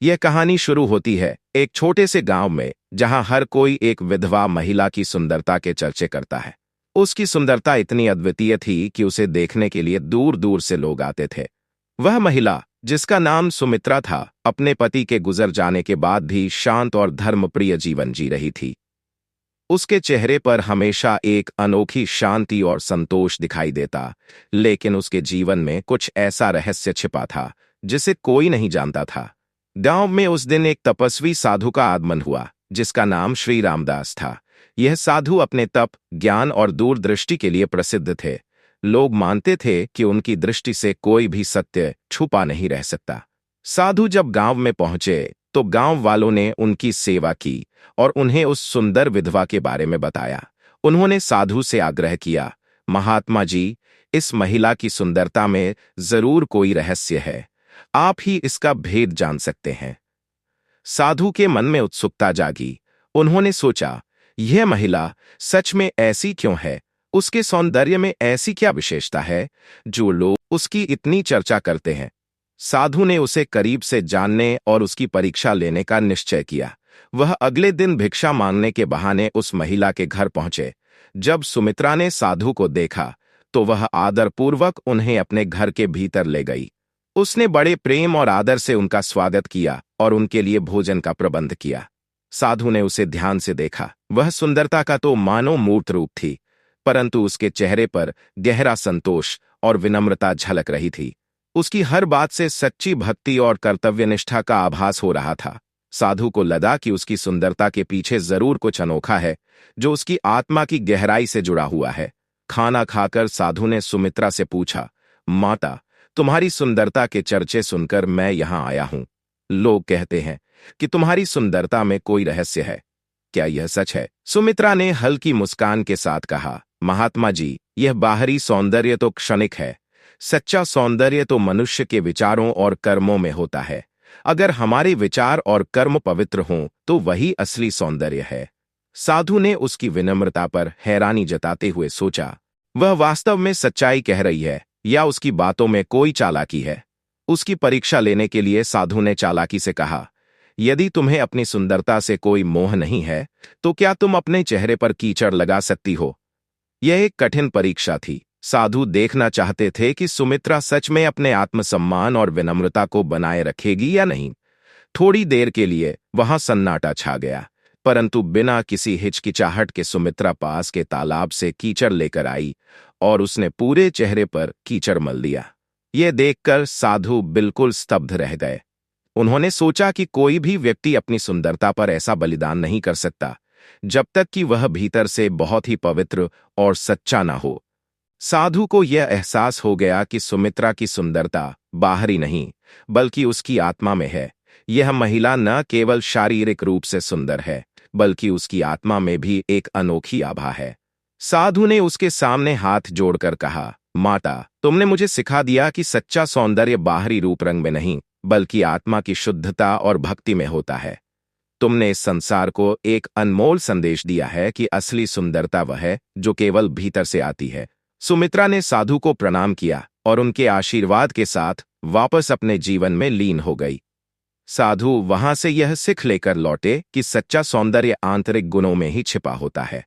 यह कहानी शुरू होती है एक छोटे से गांव में, जहां हर कोई एक विधवा महिला की सुंदरता के चर्चे करता है। उसकी सुंदरता इतनी अद्वितीय थी कि उसे देखने के लिए दूर दूर से लोग आते थे। वह महिला, जिसका नाम सुमित्रा था, अपने पति के गुजर जाने के बाद भी शांत और धर्मप्रिय जीवन जी रही थी। उसके चेहरे पर हमेशा एक अनोखी शांति और संतोष दिखाई देता, लेकिन उसके जीवन में कुछ ऐसा रहस्य छिपा था जिसे कोई नहीं जानता था। गांव में उस दिन एक तपस्वी साधु का आगमन हुआ, जिसका नाम श्री रामदास था। यह साधु अपने तप, ज्ञान और दूरदृष्टि के लिए प्रसिद्ध थे। लोग मानते थे कि उनकी दृष्टि से कोई भी सत्य छुपा नहीं रह सकता। साधु जब गांव में पहुंचे तो गांव वालों ने उनकी सेवा की और उन्हें उस सुंदर विधवा के बारे में बताया। उन्होंने साधु से आग्रह किया, महात्मा जी, इस महिला की सुंदरता में जरूर कोई रहस्य है। आप ही इसका भेद जान सकते हैं। साधु के मन में उत्सुकता जागी। उन्होंने सोचा, यह महिला सच में ऐसी क्यों है? उसके सौंदर्य में ऐसी क्या विशेषता है जो लोग उसकी इतनी चर्चा करते हैं? साधु ने उसे करीब से जानने और उसकी परीक्षा लेने का निश्चय किया। वह अगले दिन भिक्षा मांगने के बहाने उस महिला के घर पहुंचे। जब सुमित्रा ने साधु को देखा तो वह आदरपूर्वक उन्हें अपने घर के भीतर ले गई। उसने बड़े प्रेम और आदर से उनका स्वागत किया और उनके लिए भोजन का प्रबंध किया। साधु ने उसे ध्यान से देखा। वह सुंदरता का तो मानो मूर्त रूप थी, परंतु उसके चेहरे पर गहरा संतोष और विनम्रता झलक रही थी। उसकी हर बात से सच्ची भक्ति और कर्तव्यनिष्ठा का आभास हो रहा था। साधु को लगा कि उसकी सुंदरता के पीछे जरूर कुछ अनोखा है, जो उसकी आत्मा की गहराई से जुड़ा हुआ है। खाना खाकर साधु ने सुमित्रा से पूछा, माता, तुम्हारी सुंदरता के चर्चे सुनकर मैं यहां आया हूं। लोग कहते हैं कि तुम्हारी सुंदरता में कोई रहस्य है। क्या यह सच है? सुमित्रा ने हल्की मुस्कान के साथ कहा, महात्मा जी, यह बाहरी सौंदर्य तो क्षणिक है। सच्चा सौंदर्य तो मनुष्य के विचारों और कर्मों में होता है। अगर हमारे विचार और कर्म पवित्र हों तो वही असली सौंदर्य है। साधु ने उसकी विनम्रता पर हैरानी जताते हुए सोचा, वह वास्तव में सच्चाई कह रही है या उसकी बातों में कोई चालाकी है? उसकी परीक्षा लेने के लिए साधु ने चालाकी से कहा, यदि तुम्हें अपनी सुंदरता से कोई मोह नहीं है तो क्या तुम अपने चेहरे पर कीचड़ लगा सकती हो? यह एक कठिन परीक्षा थी। साधु देखना चाहते थे कि सुमित्रा सच में अपने आत्मसम्मान और विनम्रता को बनाए रखेगी या नहीं। थोड़ी देर के लिए वहां सन्नाटा छा गया, परंतु बिना किसी हिचकिचाहट के सुमित्रा पास के तालाब से कीचड़ लेकर आई और उसने पूरे चेहरे पर कीचड़ मल दिया। यह देखकर साधु बिल्कुल स्तब्ध रह गए। उन्होंने सोचा कि कोई भी व्यक्ति अपनी सुंदरता पर ऐसा बलिदान नहीं कर सकता जब तक कि वह भीतर से बहुत ही पवित्र और सच्चा ना हो। साधु को यह एहसास हो गया कि सुमित्रा की सुंदरता बाहरी नहीं, बल्कि उसकी आत्मा में है। यह महिला न केवल शारीरिक रूप से सुंदर है, बल्कि उसकी आत्मा में भी एक अनोखी आभा है। साधु ने उसके सामने हाथ जोड़कर कहा, माता, तुमने मुझे सिखा दिया कि सच्चा सौंदर्य बाहरी रूप रंग में नहीं, बल्कि आत्मा की शुद्धता और भक्ति में होता है। तुमने इस संसार को एक अनमोल संदेश दिया है कि असली सुंदरता वह है जो केवल भीतर से आती है। सुमित्रा ने साधु को प्रणाम किया और उनके आशीर्वाद के साथ वापस अपने जीवन में लीन हो गई। साधु वहां से यह सीख लेकर लौटे कि सच्चा सौंदर्य आंतरिक गुणों में ही छिपा होता है।